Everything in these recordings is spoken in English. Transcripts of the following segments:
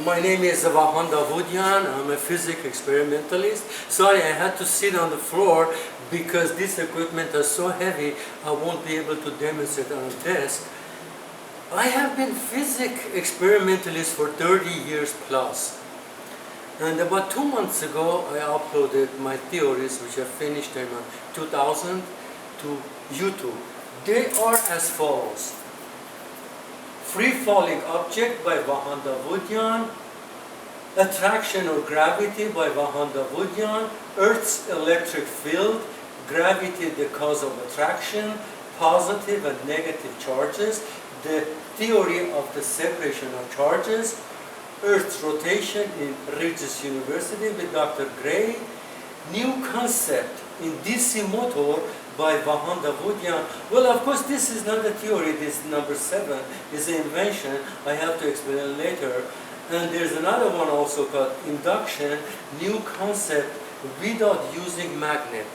My name is Vahan Davoudian. I'm a physics experimentalist. Sorry, I had to sit on the floor because this equipment is so heavy I won't be able to demonstrate on a desk. I have been physics experimentalist for 30 years plus. And about 2 months ago, I uploaded my theories, which I finished in 2000, to YouTube. They are as follows. Free-falling object by Vahan Davoudian, attraction or gravity by Vahan Davoudian, Earth's electric field, gravity the cause of attraction, positive and negative charges, the theory of the separation of charges, Earth's rotation in Regis University with Dr. Gray, new concept in DC motor by Vahan Davoudian. Well, of course, this is not a theory. This number 7 is an invention. I have to explain later. And there's another one also called induction, new concept without using magnet.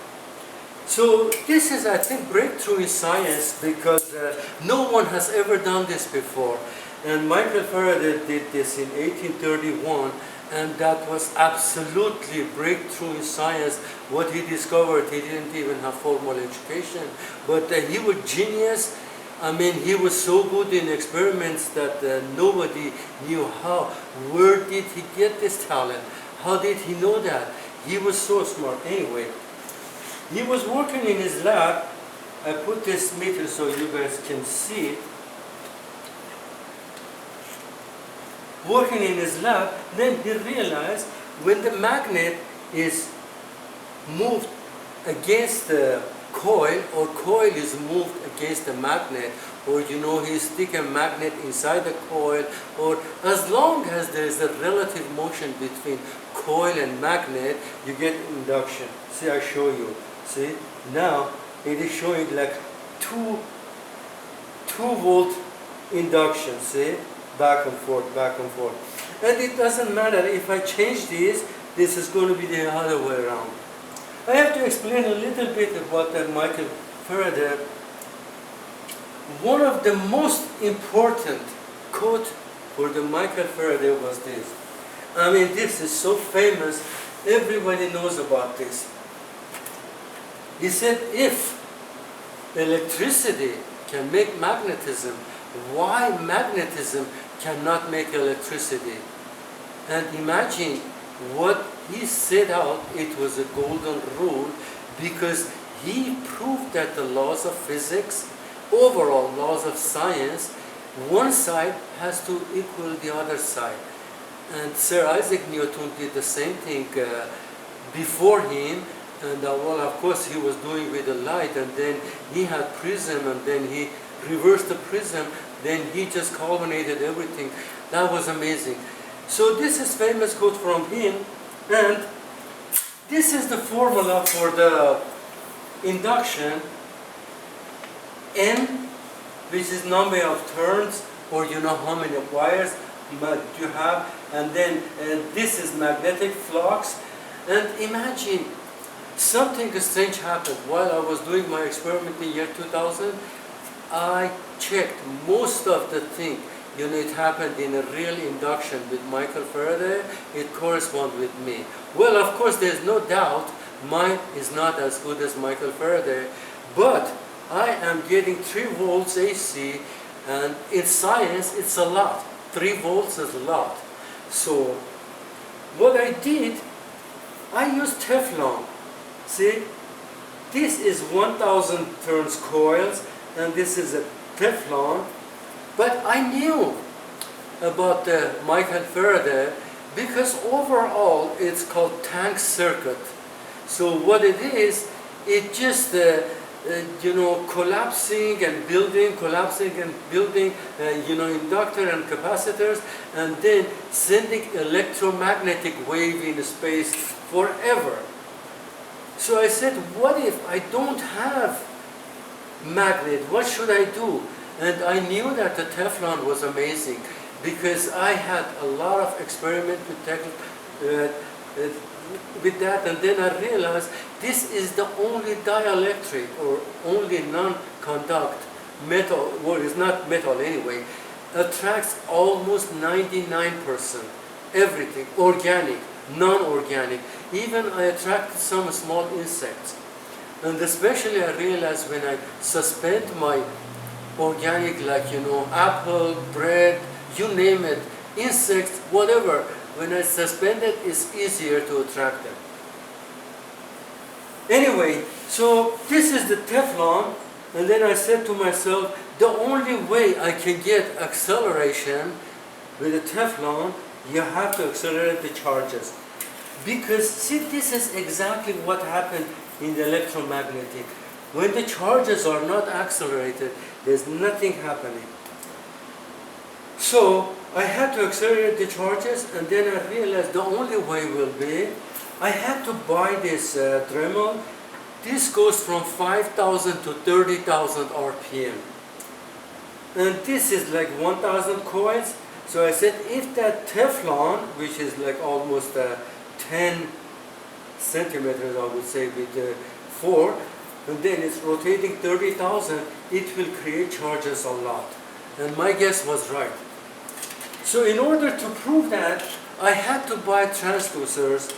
So this is, I think, breakthrough in science because no one has ever done this before. And Michael Faraday did this in 1831. And that was absolutely breakthrough in science. What he discovered, he didn't even have formal education, but he was genius. I mean, he was so good in experiments that nobody knew how. Where did he get this talent? How did he know that? He was so smart. Anyway, he was working in his lab. I put this meter so you guys can see it. Working in his lab, then he realized when the magnet is moved against the coil, or coil is moved against the magnet, or he stick a magnet inside the coil, or as long as there is a relative motion between coil and magnet, you get induction. See, I show you. See, now it is showing like 2 volt induction. See? Back and forth, back and forth. And it doesn't matter if I change this is going to be the other way around. I have to explain a little bit about Michael Faraday. One of the most important quote for the Michael Faraday was this. I mean, this is so famous, everybody knows about this. He said, if electricity can make magnetism, why magnetism cannot make electricity? And imagine what he set out, it was a golden rule, because he proved that the laws of physics, overall laws of science, one side has to equal the other side. And Sir Isaac Newton did the same thing before him, and well, of course he was doing with the light, and then he had prism, and then he reversed the prism, then he just culminated everything. That was amazing. So this is famous quote from him, and this is the formula for the induction. N, which is number of turns, or how many wires you have, and then this is magnetic flux. And imagine something strange happened while I was doing my experiment in year 2000. I checked most of the thing. It happened in a real induction with Michael Faraday. It corresponds with me. Well, of course, there's no doubt mine is not as good as Michael Faraday, but I am getting 3 volts AC, and in science, it's a lot. 3 volts is a lot. So, what I did, I used Teflon. See, this is 1,000 turns coils, and this is a Teflon. But I knew about the Michael Faraday because overall it's called tank circuit. So what it is, it just collapsing and building, inductor and capacitors, and then sending electromagnetic wave in space forever. So I said, what if I don't have magnet? What should I do? And I knew that the Teflon was amazing because I had a lot of experiment with that, and then I realized this is the only dielectric or only non-conduct metal, well, it's not metal anyway, attracts almost 99%. everything, organic, non-organic. Even I attracted some small insects. And especially I realized when I suspend my organic, like, apple, bread, you name it, insects, whatever, when I suspend it, it's easier to attract them. Anyway, so this is the Teflon, and then I said to myself, the only way I can get acceleration with the Teflon, you have to accelerate the charges. Because, see, this is exactly what happened in the electromagnetic. When the charges are not accelerated, there's nothing happening. So, I had to accelerate the charges, and then I realized the only way will be, I had to buy this Dremel. This goes from 5,000 to 30,000 RPM. And this is like 1,000 coils. So I said, if that Teflon, which is like almost 10 centimeters, I would say, with 4, and then it's rotating 30,000, it will create charges a lot. And my guess was right. So in order to prove that, I had to buy transducers.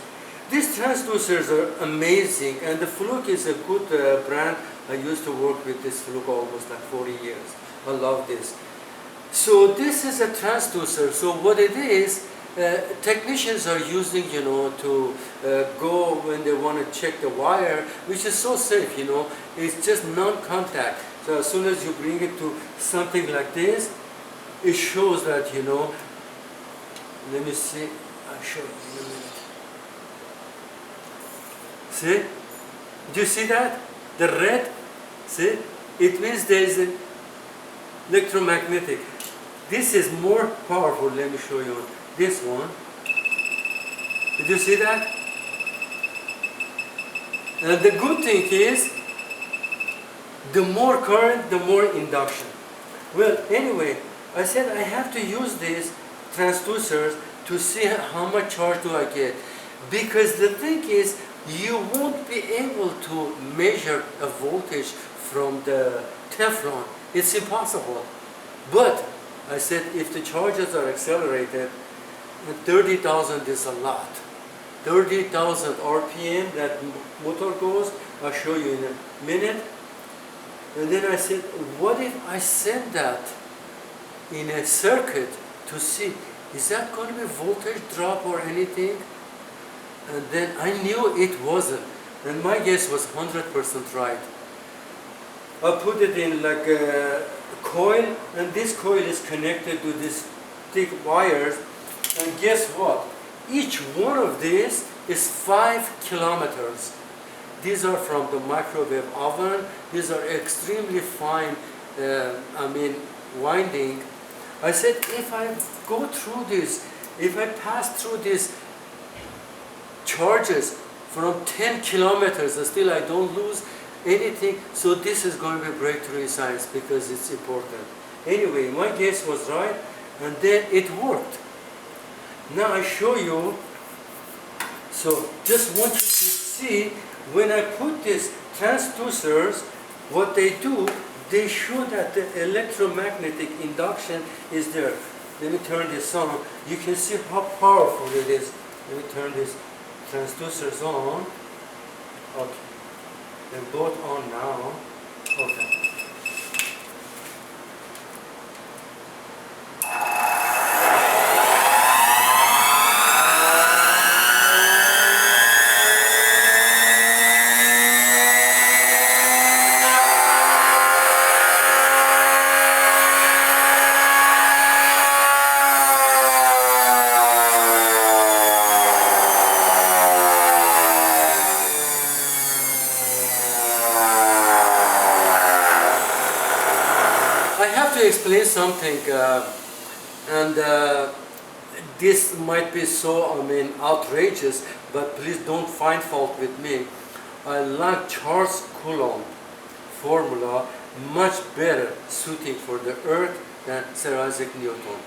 These transducers are amazing, and the Fluke is a good brand. I used to work with this Fluke almost like 40 years. I love this. So this is a transducer. So what it is, technicians are using, to go when they want to check the wire, which is so safe, It's just non-contact. So as soon as you bring it to something like this, it shows that, let me see, I'll show you in a minute. See? Do you see that? The red, see? It means there is an electromagnetic. This is more powerful. Let me show you this one. Did you see that? And the good thing is, the more current, the more induction. Well, anyway, I said I have to use these transducers to see how much charge do I get. Because the thing is, you won't be able to measure a voltage from the Teflon. It's impossible. But I said if the charges are accelerated, 30,000 is a lot. 30,000 RPM that motor goes, I'll show you in a minute. And then I said, what if I send that in a circuit to see, is that going to be voltage drop or anything? And then I knew it wasn't. And my guess was 100% right. I put it in like a coil, and this coil is connected to these thick wires. And guess what? Each one of these is 5 kilometers. These are from the microwave oven. These are extremely fine, winding. I said, if I go through this, if I pass through these charges from 10 kilometers, still I don't lose anything. So this is going to be breakthrough in science because it's important. Anyway, my guess was right, and then it worked. Now I show you. So just want you to see, when I put these transducers, what they do, they show that the electromagnetic induction is there. Let me turn this on. You can see how powerful it is. Let me turn these transducers on. Okay. They're both on now. Okay. Explain something, and this might be so, outrageous, but please don't find fault with me. I like Charles Coulomb formula much better suiting for the Earth than Sir Isaac Newton.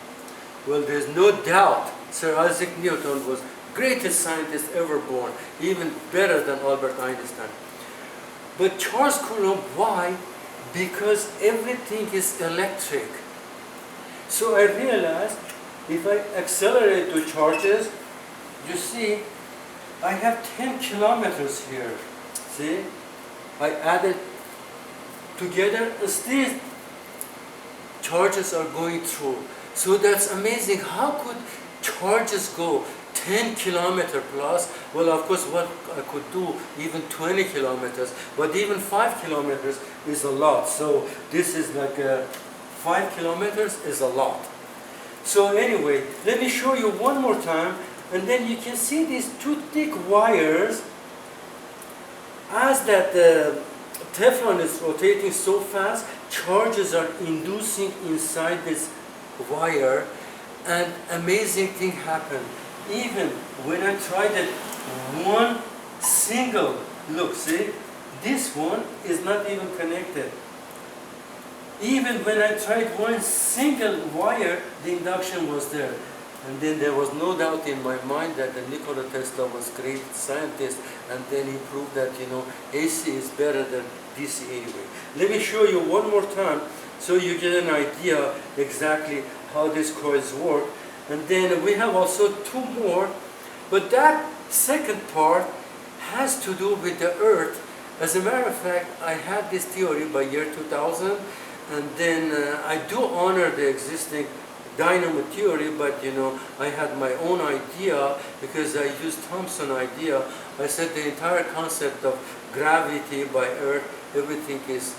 Well, there's no doubt Sir Isaac Newton was greatest scientist ever born, even better than Albert Einstein. But Charles Coulomb, why? Because everything is electric. So I realized if I accelerate the charges, you see, I have 10 kilometers here. See, I added together, still charges are going through. So that's amazing. How could charges go 10 kilometer plus? Well, of course, what I could do even 20 kilometers, but even 5 kilometers is a lot. So this is like 5 kilometers is a lot. So anyway, let me show you one more time, and then you can see these two thick wires. As that Teflon is rotating so fast, charges are inducing inside this wire, and amazing thing happened. Even when I tried it, one single, look, see, this one is not even connected. Even when I tried one single wire, the induction was there. And then there was no doubt in my mind that Nikola Tesla was a great scientist, and then he proved that, AC is better than DC anyway. Let me show you one more time so you get an idea exactly how these coils work. And then we have also two more, but that second part has to do with the Earth. As a matter of fact, I had this theory by year 2000, and then I do honor the existing dynamo theory, but I had my own idea because I used Thomson's idea. I said the entire concept of gravity by Earth, everything is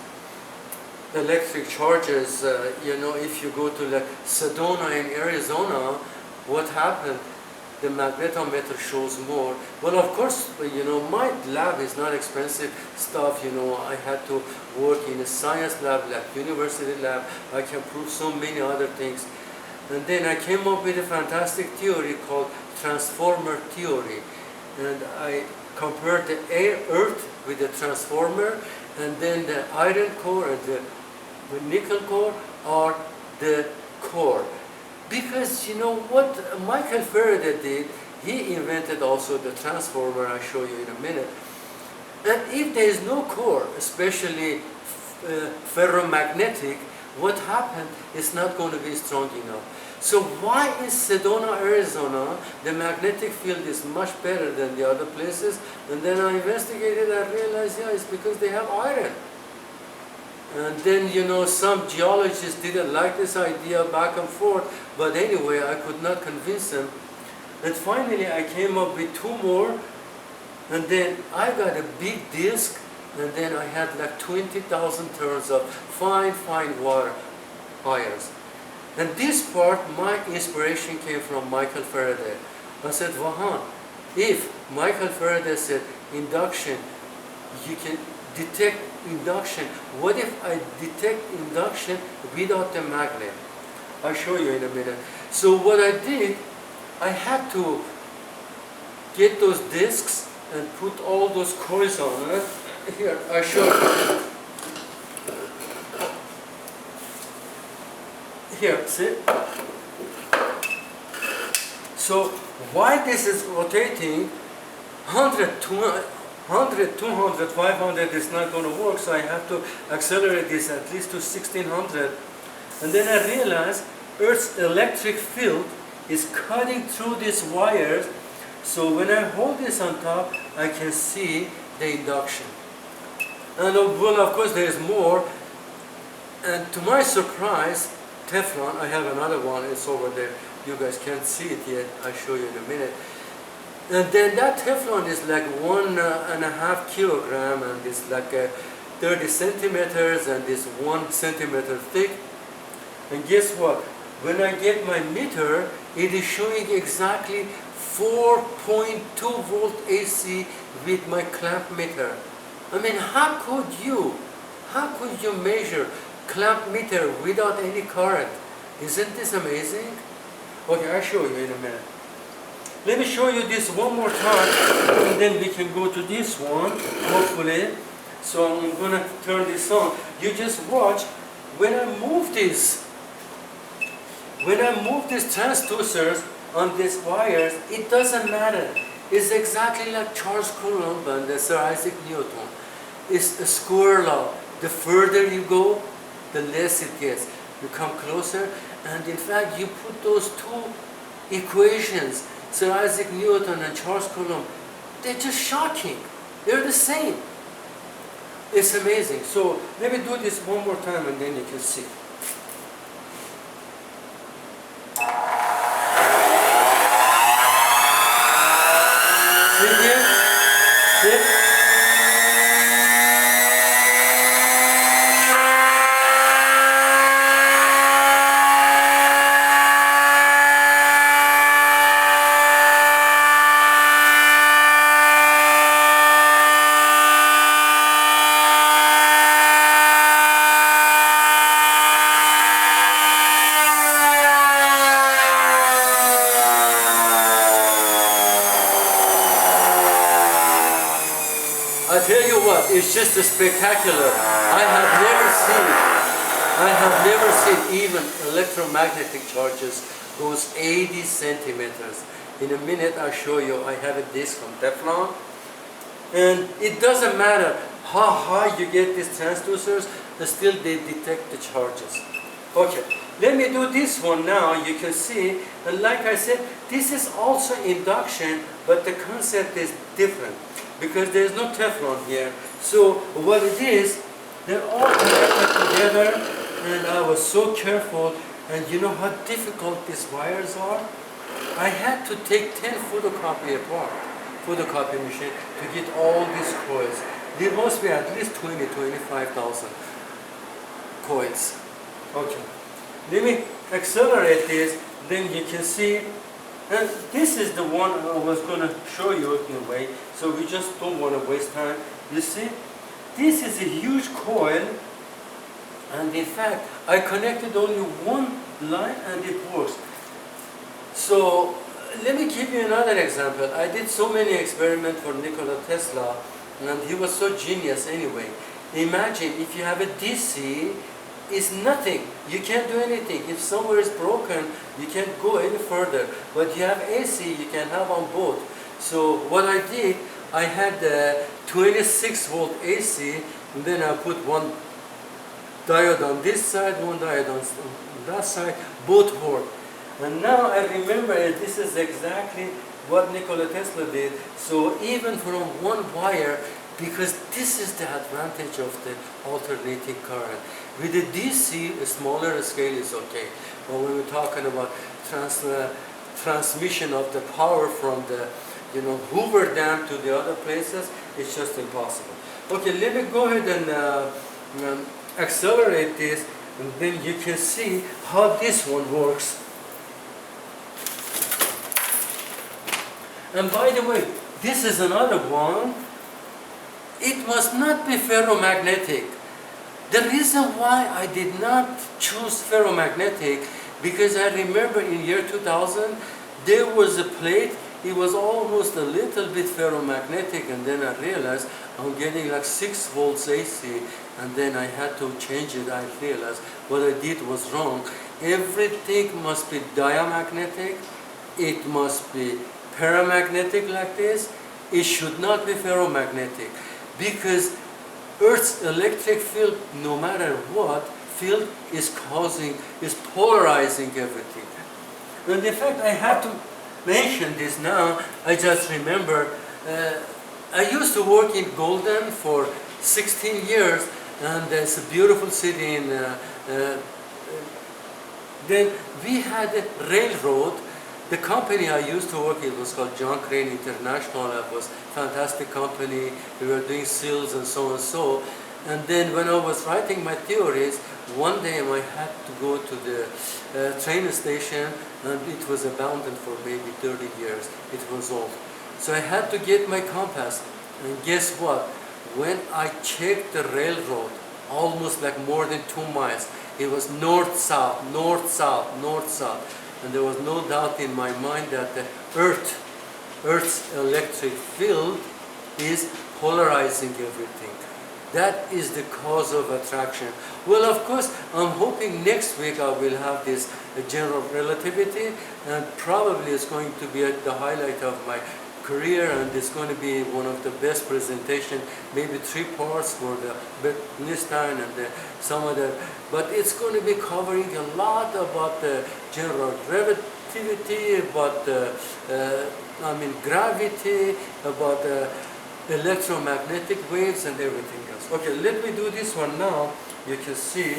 electric charges. If you go to like Sedona in Arizona, what happened? The magnetometer shows more. Well, of course, my lab is not expensive stuff. I had to work in a science lab, like university lab. I can prove so many other things. And then I came up with a fantastic theory called transformer theory. And I compared the Earth with the transformer, and then the iron core and the nickel core are the core. Because what Michael Faraday did, he invented also the transformer. I'll show you in a minute. And if there is no core, especially ferromagnetic, what happened is not going to be strong enough. So why in Sedona, Arizona, the magnetic field is much better than the other places? And then I investigated and realized, yeah, it's because they have iron. And then, some geologists didn't like this idea, back and forth, but anyway, I could not convince them. And finally, I came up with two more, and then I got a big disc, and then I had like 20,000 turns of fine wires. And this part, my inspiration came from Michael Faraday. I said, Vahan, if Michael Faraday said induction, you can detect induction. What if I detect induction without the magnet? I'll show you in a minute. So what I did, I had to get those discs and put all those coils on it. Here, I'll show you. Here, see? So while this is rotating, 100, 200, 500 is not going to work, so I have to accelerate this at least to 1600. And then I realized Earth's electric field is cutting through these wires, so when I hold this on top, I can see the induction. And well, of course, there is more. And to my surprise, Teflon, I have another one, it's over there. You guys can't see it yet, I'll show you in a minute. And then that Teflon is like 1.5 kilogram, and it's like 30 centimeters, and it's 1 centimeter thick. And guess what? When I get my meter, it is showing exactly 4.2 volt AC with my clamp meter. I mean, how could you measure clamp meter without any current? Isn't this amazing? Okay, I'll show you in a minute. Let me show you this one more time, and then we can go to this one, hopefully. So I'm going to turn this on. You just watch. When I move these transducers on these wires, it doesn't matter. It's exactly like Charles Coulomb and Sir Isaac Newton. It's a square law. The further you go, the less it gets. You come closer, And in fact, you put those two equations, Sir Isaac Newton and Charles Coulomb, they're just shocking. They're the same. It's amazing. So let me do this one more time and then you can see. See here? See? I tell you what, it's just a spectacular. I have never seen even electromagnetic charges goes 80 centimeters. In a minute I'll show you. I have a disc from Teflon. And it doesn't matter how high you get these transducers, still they detect the charges. Okay, let me do this one now. You can see, and like I said, this is also induction, but the concept is different because there's no Teflon here. So what it is, they're all connected together, and I was so careful. And you know how difficult these wires are? I had to take 10 photocopy machine to get all these coils. There must be at least 25,000 coils. Okay, let me accelerate this, then you can see. And this is the one I was going to show you in a way, so we just don't want to waste time. You see, this is a huge coil, and in fact, I connected only one line and it works. So, let me give you another example. I did so many experiments for Nikola Tesla, and he was so genius anyway. Imagine if you have a DC, it's nothing. You can't do anything. If somewhere is broken, you can't go any further. But you have AC, you can have on both. So what I did, I had 26 volt AC, and then I put one diode on this side, one diode on that side, both work. And now I remember this is exactly what Nikola Tesla did. So even from one wire, because this is the advantage of the alternating current. With the DC, a smaller scale is okay. But when we're talking about transmission of the power from the Hoover Dam to the other places, it's just impossible. Okay, let me go ahead and accelerate this, and then you can see how this one works. And by the way, this is another one. It must not be ferromagnetic. The reason why I did not choose ferromagnetic, because I remember in year 2000, there was a plate, it was almost a little bit ferromagnetic, and then I realized I'm getting like 6 volts AC, and then I had to change it. I realized what I did was wrong. Everything must be diamagnetic, it must be paramagnetic like this, it should not be ferromagnetic, because Earth's electric field, no matter what field, is polarizing everything. And in fact, I have to mention this now. I just remember, I used to work in Golden for 16 years, and it's a beautiful city. Then we had a railroad. The company I used to work in was called John Crane International. It was a fantastic company. We were doing seals and so and so. And then when I was writing my theories, one day I had to go to the train station, and it was abandoned for maybe 30 years. It was old. So I had to get my compass. And guess what? When I checked the railroad, almost like more than 2 miles, it was north-south, north-south, north-south. And there was no doubt in my mind that the Earth's electric field is polarizing everything. That is the cause of attraction. Well, of course, I'm hoping next week I will have this general relativity, and probably it's going to be the highlight of my career, and it's going to be one of the best presentation, maybe 3 parts for the Wittgenstein and some other, but it's going to be covering a lot about the general relativity, about gravity, about electromagnetic waves and everything else. Okay, let me do this one now. You can see.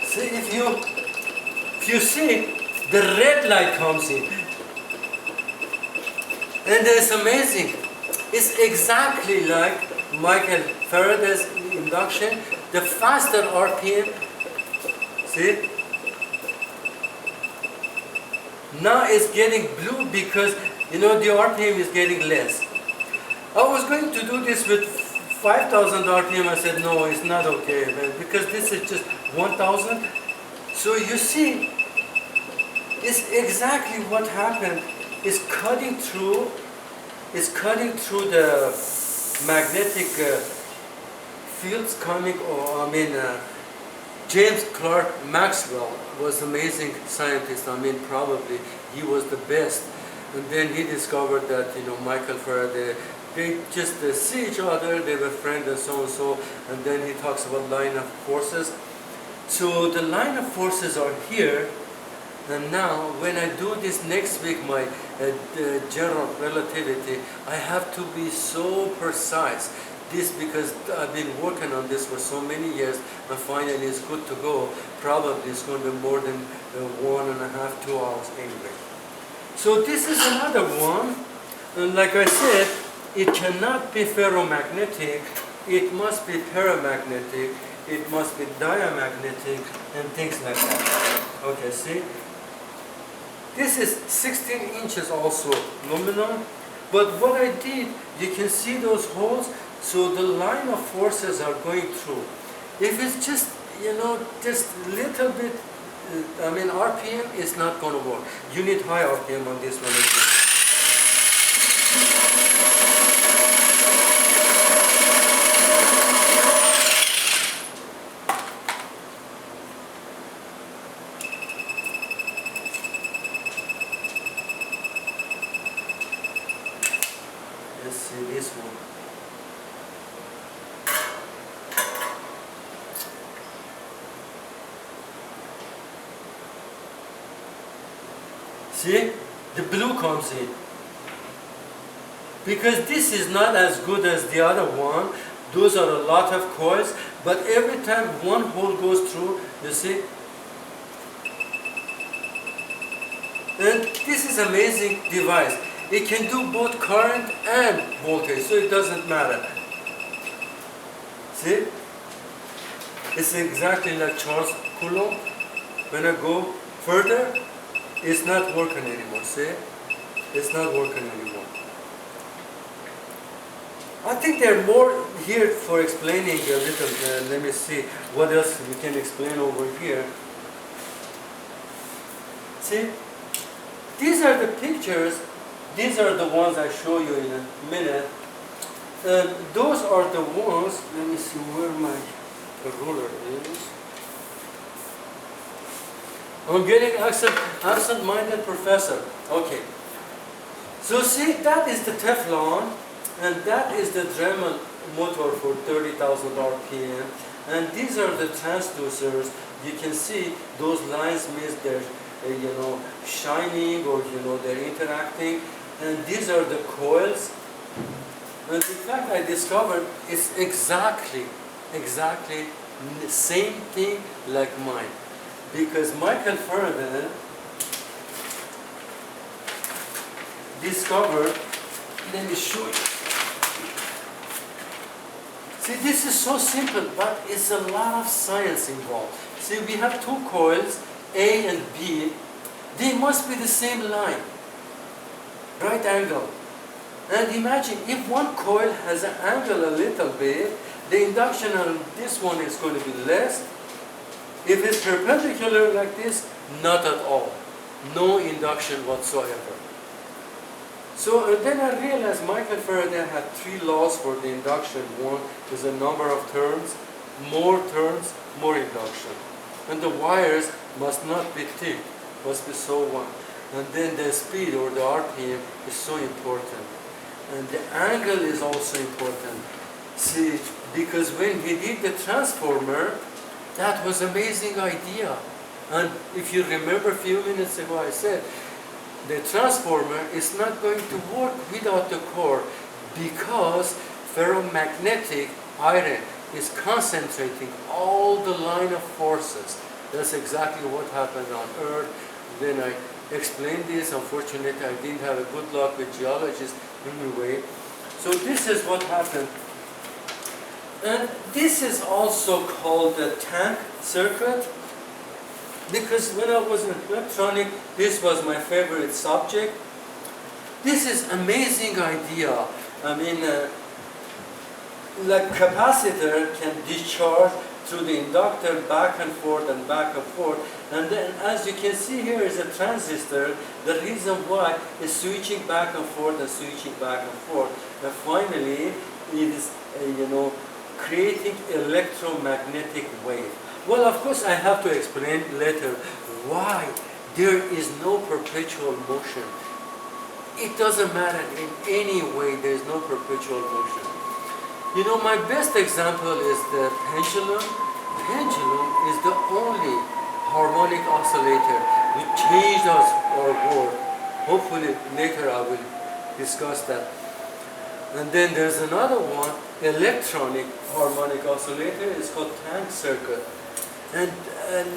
See, if you see, the red light comes in, and it's amazing. It's exactly like Michael Faraday's induction. The faster RPM, see, now it's getting blue because the RPM is getting less. I was going to do this with 5,000 RPM. I said no, it's not okay, because this is just 1,000. So you see, it's exactly what happened. It's cutting through the magnetic fields coming. James Clerk Maxwell was an amazing scientist. Probably he was the best. And then he discovered that Michael Faraday, they just see each other, they were friends and so and so. And then he talks about line of forces. So the line of forces are here, and now when I do this next week, my general relativity, I have to be so precise. This because I've been working on this for so many years, and finally it's good to go. Probably it's going to be more than 1.5, 2 hours anyway. So this is another one, and like I said, it cannot be ferromagnetic, it must be paramagnetic, it must be diamagnetic, and things like that. Okay, see? This is 16 inches also aluminum, but what I did, you can see those holes, so the line of forces are going through. If it's just, just little bit, RPM is not going to work. You need high RPM on this one. Let's see this one. See? The blue comes in. Because this is not as good as the other one. Those are a lot of coils, but every time one hole goes through, you see? And this is an amazing device. It can do both current and voltage, so it doesn't matter. See? It's exactly like Charles Coulomb. When I go further, it's not working anymore, see? It's not working anymore. I think there are more here for explaining a little. Let me see what else we can explain over here. See? These are the pictures. These are the ones I show you in a minute. Those are the ones, let me see where my ruler is. I'm getting absent-minded professor. Okay. So see, that is the Teflon, and that is the Dremel motor for 30,000 RPM. And these are the transducers. You can see those lines means they're, shining, or they're interacting. And these are the coils. And in fact, I discovered it's exactly the same thing like mine. Because Michael Faraday discovered, let me show you. See, this is so simple, but it's a lot of science involved. See, we have two coils, A and B. They must be the same line. Right angle. And imagine if one coil has an angle a little bit, the induction on this one is going to be less. If it's perpendicular like this, not at all. No induction whatsoever. So then I realized Michael Faraday had 3 laws for the induction. One is the number of turns, more induction. And the wires must not be thick, must be so one. And then the speed or the RPM is so important. And the angle is also important. See, because when he did the transformer, that was an amazing idea. And if you remember a few minutes ago I said, the transformer is not going to work without the core because ferromagnetic iron is concentrating all the line of forces. That's exactly what happened on Earth. Then I explained this. Unfortunately, I didn't have a good luck with geologists anyway. So this is what happened. And this is also called the tank circuit, because when I was in electronic, this was my favorite subject. This is amazing idea. I mean, like capacitor can discharge through the inductor back and forth and back and forth. And then as you can see here is a transistor. The reason why is switching back and forth and switching back and forth. And finally, it is, creating electromagnetic wave. Well, of course, I have to explain later why there is no perpetual motion. It doesn't matter in any way, there is no perpetual motion. My best example is the pendulum. Pendulum is the only harmonic oscillator which changed our world. Hopefully later I will discuss that. And then there's another one, electronic harmonic oscillator, it's called tank circuit. And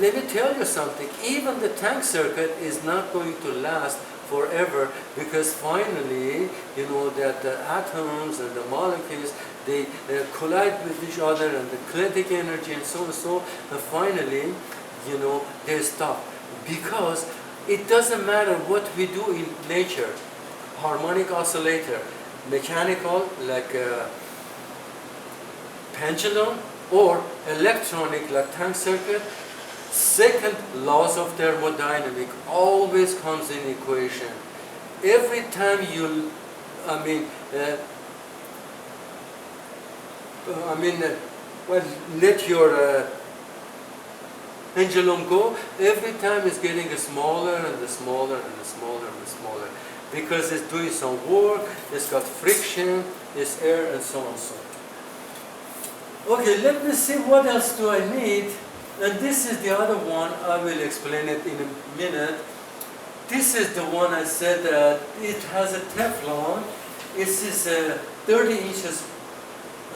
let me tell you something, even the tank circuit is not going to last forever, because finally, that the atoms and the molecules, they collide with each other, and the kinetic energy and so and so, and finally, they stop. Because it doesn't matter what we do in nature, harmonic oscillator, mechanical like pendulum, or electronic like tank circuit, second laws of thermodynamics always comes in equation. Every time you, let your pendulum go, every time it's getting smaller and smaller and smaller and smaller, because it's doing some work, it's got friction, it's air, and so on and so on. Okay, let me see what else do I need. And this is the other one. I will explain it in a minute. This is the one I said it has a Teflon. It is 30 inches.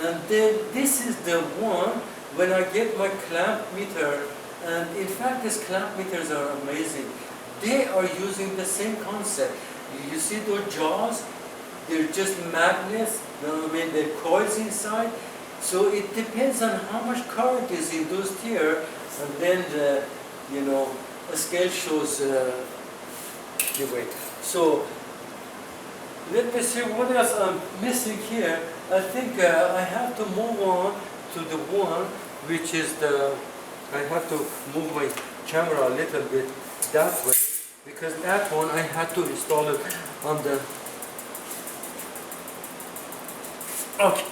And then this is the one when I get my clamp meter. And in fact, these clamp meters are amazing. They are using the same concept. You see those jaws? They're just magnets. They're coils inside. So it depends on how much current is induced here, and then the scale shows the weight. So let me see what else I'm missing here. I think I have to move on to the one which is I have to move my camera a little bit that way, because that one I had to install it on the. Okay.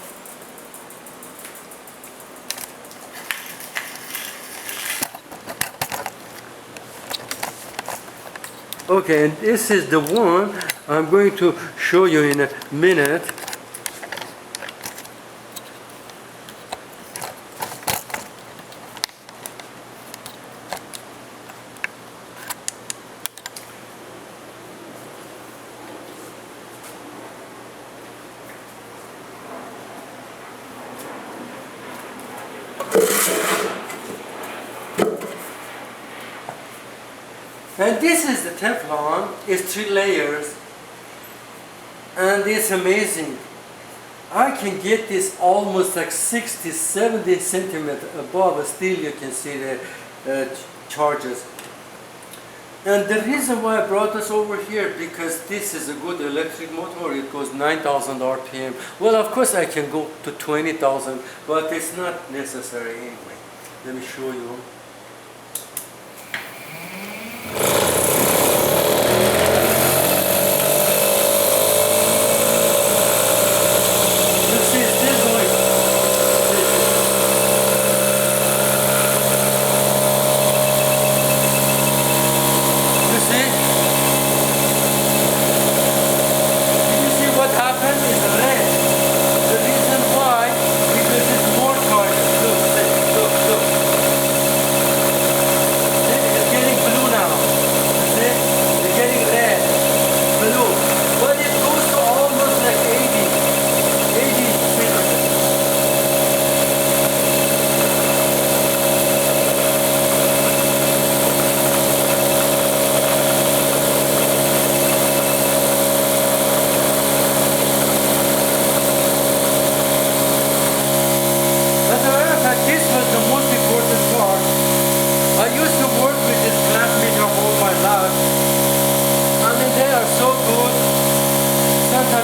Okay, and this is the one I'm going to show you in a minute. And this is the Teflon. It's 3 layers, and it's amazing. I can get this almost like 60, 70 centimeters above, but still you can see the charges. And the reason why I brought this over here, because this is a good electric motor. It goes 9,000 RPM. Well, of course I can go to 20,000, but it's not necessary anyway. Let me show you.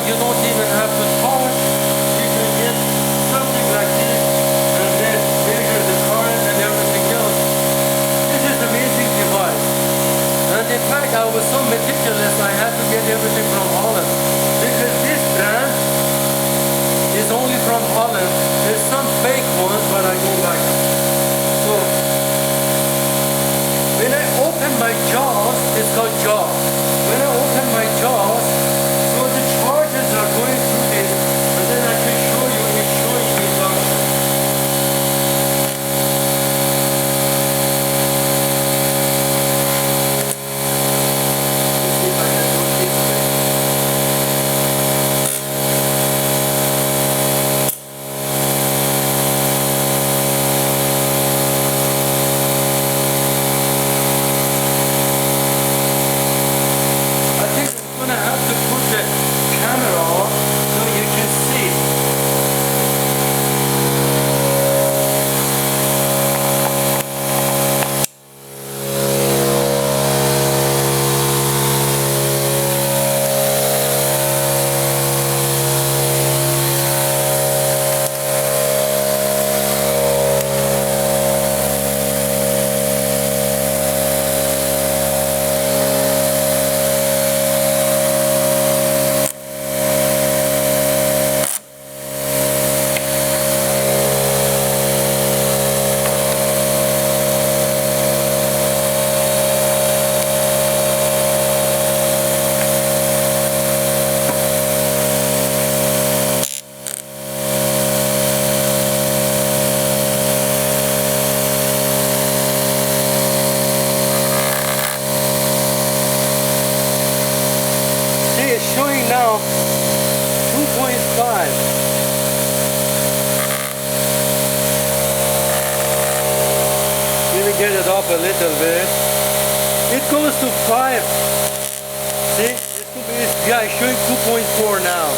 You don't even have to talk. You can get something like this and then measure the current and everything else. This is an amazing device. And in fact, I was so meticulous, I had to get everything from Holland. Because this brand is only from Holland. There's some fake ones, but I don't like them. So, when I open my jaws, it's called jaws. When I open my jaws, are going through this, and then I can show you, it's showing me induction. Let's see if I can do it this way. I think I'm going to have to put the camera on so you can see. Showing now 2.5. Let me get it up a little bit. It goes to 5. See? Yeah, it's showing 2.4 now.